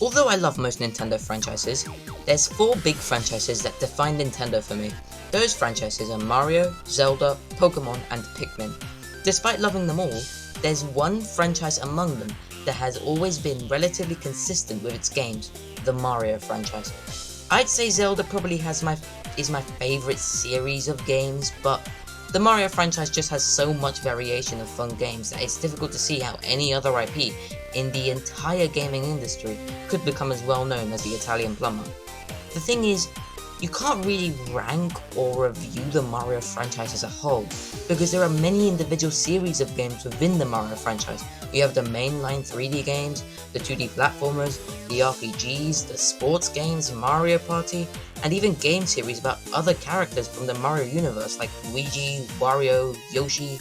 Although I love most Nintendo franchises, there's 4 big franchises that define Nintendo for me. Those franchises are Mario, Zelda, Pokemon, and Pikmin. Despite loving them all, there's one franchise among them that has always been relatively consistent with its games, the Mario franchise. I'd say Zelda probably is my favourite series of games, but the Mario franchise just has so much variation of fun games that it's difficult to see how any other IP in the entire gaming industry could become as well known as the Italian Plumber. The thing is, you can't really rank or review the Mario franchise as a whole, because there are many individual series of games within the Mario franchise. You have the mainline 3D games, the 2D platformers, the RPGs, the sports games, Mario Party, and even game series about other characters from the Mario universe like Luigi, Wario, Yoshi.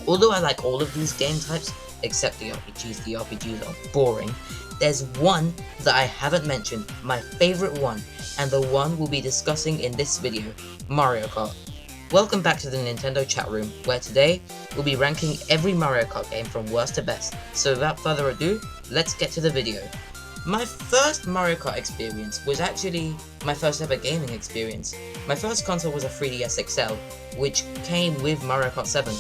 Although I like all of these game types, except the RPGs are boring, there's one that I haven't mentioned, my favourite one, and the one we'll be discussing in this video, Mario Kart. Welcome back to the Nintendo chat room, where today we'll be ranking every Mario Kart game from worst to best. So without further ado, let's get to the video. My first Mario Kart experience was actually my first ever gaming experience. My first console was a 3DS XL, which came with Mario Kart 7.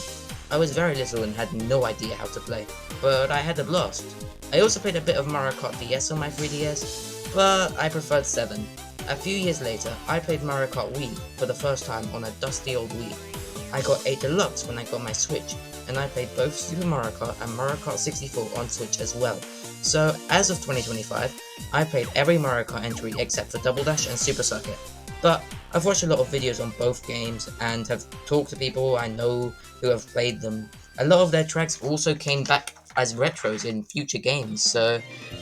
I was very little and had no idea how to play, but I had a blast. I also played a bit of Mario Kart DS on my 3DS, but I preferred 7. A few years later, I played Mario Kart Wii for the first time on a dusty old Wii. I got a Deluxe when I got my Switch, and I played both Super Mario Kart and Mario Kart 64 on Switch as well. So, as of 2025, I played every Mario Kart entry except for Double Dash and Super Circuit. But I've watched a lot of videos on both games and have talked to people I know who have played them. A lot of their tracks also came back as retros in future games, so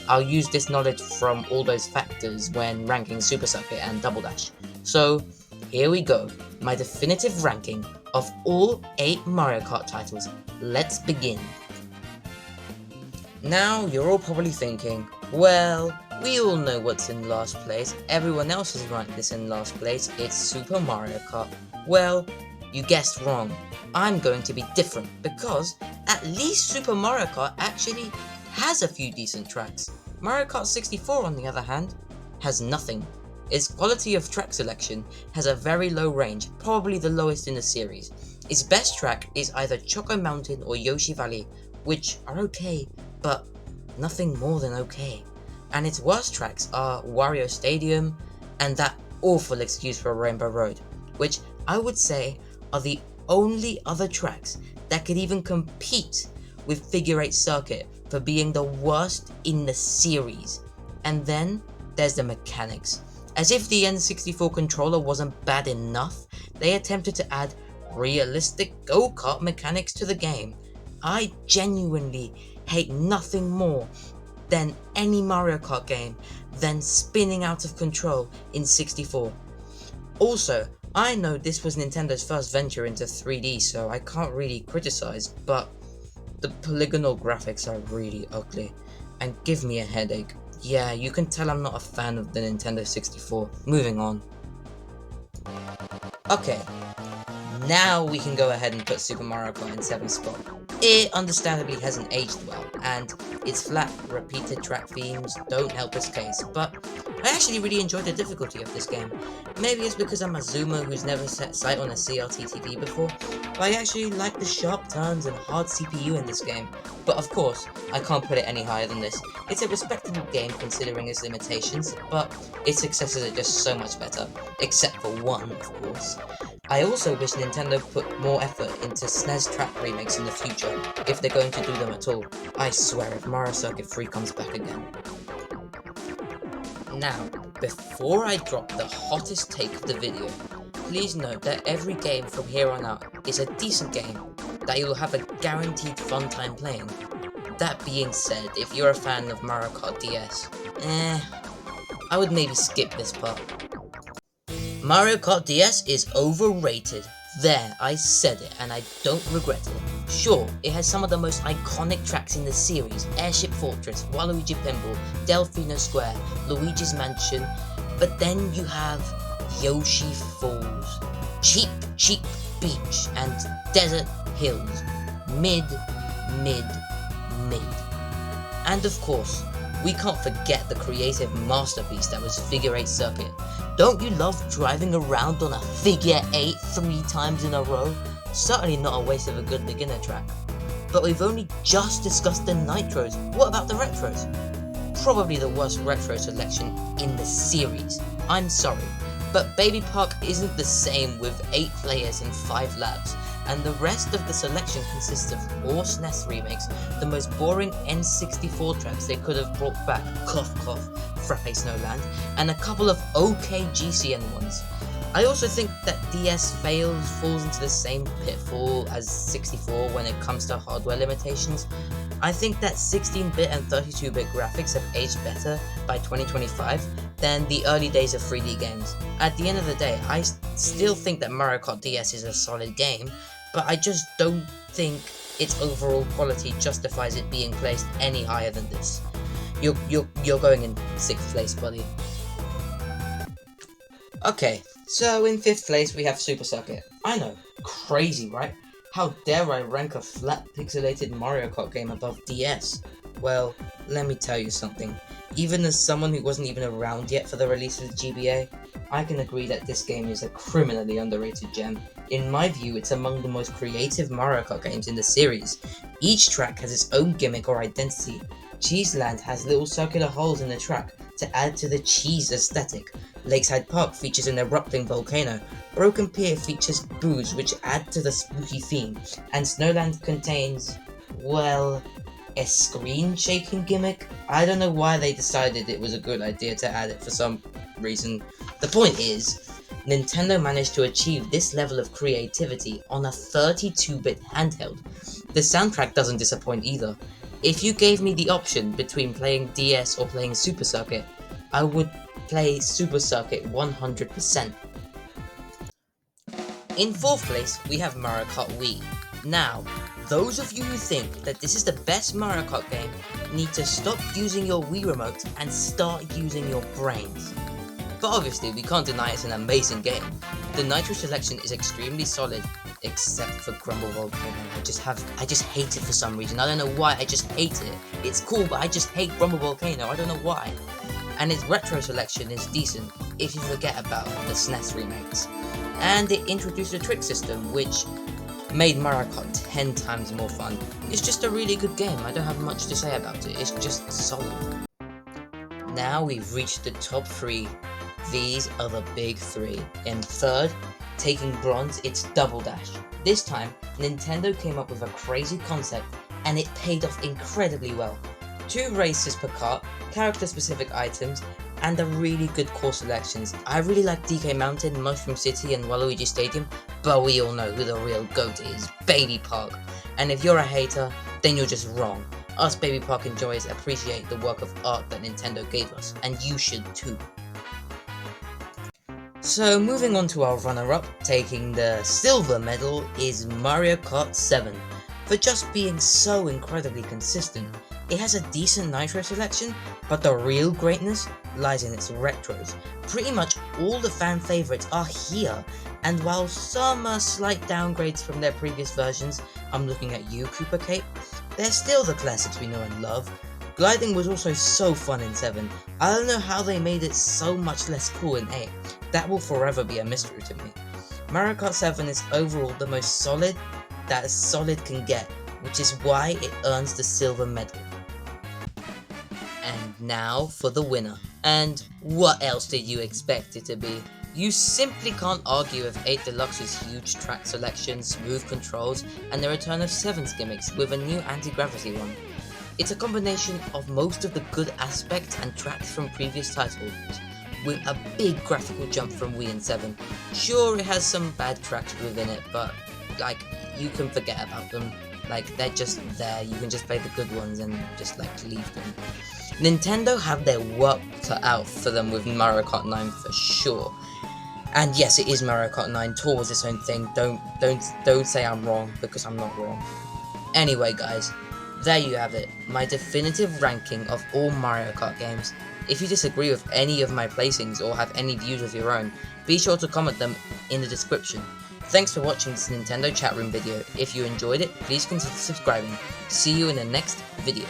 I'll use this knowledge from all those factors when ranking Super Circuit and Double Dash. So here we go, my definitive ranking of all 8 Mario Kart titles. Let's begin. Now you're all probably thinking, well, we all know what's in last place, everyone else has ranked this in last place, it's Super Mario Kart. Well, you guessed wrong. I'm going to be different, because at least Super Mario Kart actually has a few decent tracks. Mario Kart 64, on the other hand, has nothing. Its quality of track selection has a very low range, probably the lowest in the series. Its best track is either Choco Mountain or Yoshi Valley, which are okay, but nothing more than okay. And its worst tracks are Wario Stadium and that awful excuse for Rainbow Road, which I would say are the only other tracks that could even compete with Figure 8 Circuit for being the worst in the series. And then there's the mechanics. As if the N64 controller wasn't bad enough, they attempted to add realistic go-kart mechanics to the game. I genuinely hate nothing more than any Mario Kart game than spinning out of control in 64. Also, I know this was Nintendo's first venture into 3D, so I can't really criticize, but the polygonal graphics are really ugly and give me a headache. Yeah, you can tell I'm not a fan of the Nintendo 64. Moving on. Okay, now we can go ahead and put Super Mario Kart in 7th spot. It understandably hasn't aged well, and its flat, repeated track themes don't help its case, but I actually really enjoyed the difficulty of this game. Maybe it's because I'm a zoomer who's never set sight on a CRT TV before, but I actually like the sharp turns and hard CPU in this game. But of course, I can't put it any higher than this. It's a respectable game considering its limitations, but its successes are just so much better, except for one, of course. I also wish Nintendo put more effort into SNES track remakes in the future, if they're going to do them at all. I swear if Mario Circuit 3 comes back again. Now, before I drop the hottest take of the video, please note that every game from here on out is a decent game that you'll have a guaranteed fun time playing. That being said, if you're a fan of Mario Kart DS, I would maybe skip this part. Mario Kart DS is overrated. There, I said it, and I don't regret it. Sure, it has some of the most iconic tracks in the series, Airship Fortress, Waluigi Pinball, Delfino Square, Luigi's Mansion, but then you have Yoshi Falls, Cheap Beach, and Desert Hills. Mid. And of course, we can't forget the creative masterpiece that was Figure 8 Circuit. Don't you love driving around on a Figure 8 3 times in a row? Certainly not a waste of a good beginner track. But we've only just discussed the Nitros. What about the Retros? Probably the worst retro selection in the series. I'm sorry, but Baby Park isn't the same with 8 players and 5 laps, and the rest of the selection consists of 4 SNES remakes, the most boring N64 tracks they could have brought back, cough cough, Frappe Snowland, and a couple of OK GCN ones. I also think that DS falls into the same pitfall as 64 when it comes to hardware limitations. I think that 16-bit and 32-bit graphics have aged better by 2025 than the early days of 3D games. At the end of the day, I still think that Mario Kart DS is a solid game, but I just don't think its overall quality justifies it being placed any higher than this. You're going in 6th place, buddy. Okay, so in 5th place we have Super Circuit. I know, crazy, right? How dare I rank a flat pixelated Mario Kart game above DS? Well, let me tell you something. Even as someone who wasn't even around yet for the release of the GBA, I can agree that this game is a criminally underrated gem. In my view, it's among the most creative Mario Kart games in the series. Each track has its own gimmick or identity. Cheeseland has little circular holes in the track to add to the cheese aesthetic. Lakeside Park features an erupting volcano. Broken Pier features booze which add to the spooky theme. And Snowland contains, well, a screen shaking gimmick? I don't know why they decided it was a good idea to add it for some reason. The point is, Nintendo managed to achieve this level of creativity on a 32-bit handheld. The soundtrack doesn't disappoint either. If you gave me the option between playing DS or playing Super Circuit, I would play Super Circuit 100%. In 4th place, we have Mario Kart Wii. Now, those of you who think that this is the best Mario Kart game need to stop using your Wii remote and start using your brains. But obviously, we can't deny it's an amazing game. The Nitro selection is extremely solid, except for Grumble Volcano. I just hate it for some reason. I don't know why, I just hate it. It's cool, but I just hate Grumble Volcano. I don't know why. And its retro selection is decent, if you forget about the SNES remakes. And it introduced a trick system, which made Mario Kart 10 times more fun. It's just a really good game. I don't have much to say about it. It's just solid. Now we've reached the top 3. These are the big 3. In 3rd, taking bronze, it's Double Dash. This time, Nintendo came up with a crazy concept, and it paid off incredibly well. 2 races per kart, character-specific items, and a really good course selections. I really like DK Mountain, Mushroom City, and Waluigi Stadium, but we all know who the real GOAT is, Baby Park. And if you're a hater, then you're just wrong. Us Baby Park enjoyers appreciate the work of art that Nintendo gave us, and you should too. So moving on to our runner-up, taking the silver medal is Mario Kart 7. For just being so incredibly consistent. It has a decent Nitro selection, but the real greatness lies in its retros. Pretty much all the fan favourites are here, and while some are slight downgrades from their previous versions, I'm looking at you, Cooper Cape, they're still the classics we know and love. Gliding was also so fun in 7, I don't know how they made it so much less cool in 8, that will forever be a mystery to me. Mario Kart 7 is overall the most solid that a solid can get, which is why it earns the silver medal. And now for the winner. And what else did you expect it to be? You simply can't argue with 8 Deluxe's huge track selection, smooth controls, and the return of 7's gimmicks with a new anti-gravity one. It's a combination of most of the good aspects and tracks from previous titles, with a big graphical jump from Wii and 7. Sure, it has some bad tracks within it, but like, you can forget about them. Like, they're just there, you can just play the good ones and just like leave them. Nintendo have their work cut out for them with Mario Kart 9 for sure. And yes, it is Mario Kart 9, Tour was its own thing, don't say I'm wrong, because I'm not wrong. Anyway guys, there you have it, my definitive ranking of all Mario Kart games. If you disagree with any of my placings or have any views of your own, be sure to comment them in the description. Thanks for watching this Nintendo chat room video. If you enjoyed it, please consider subscribing. See you in the next video.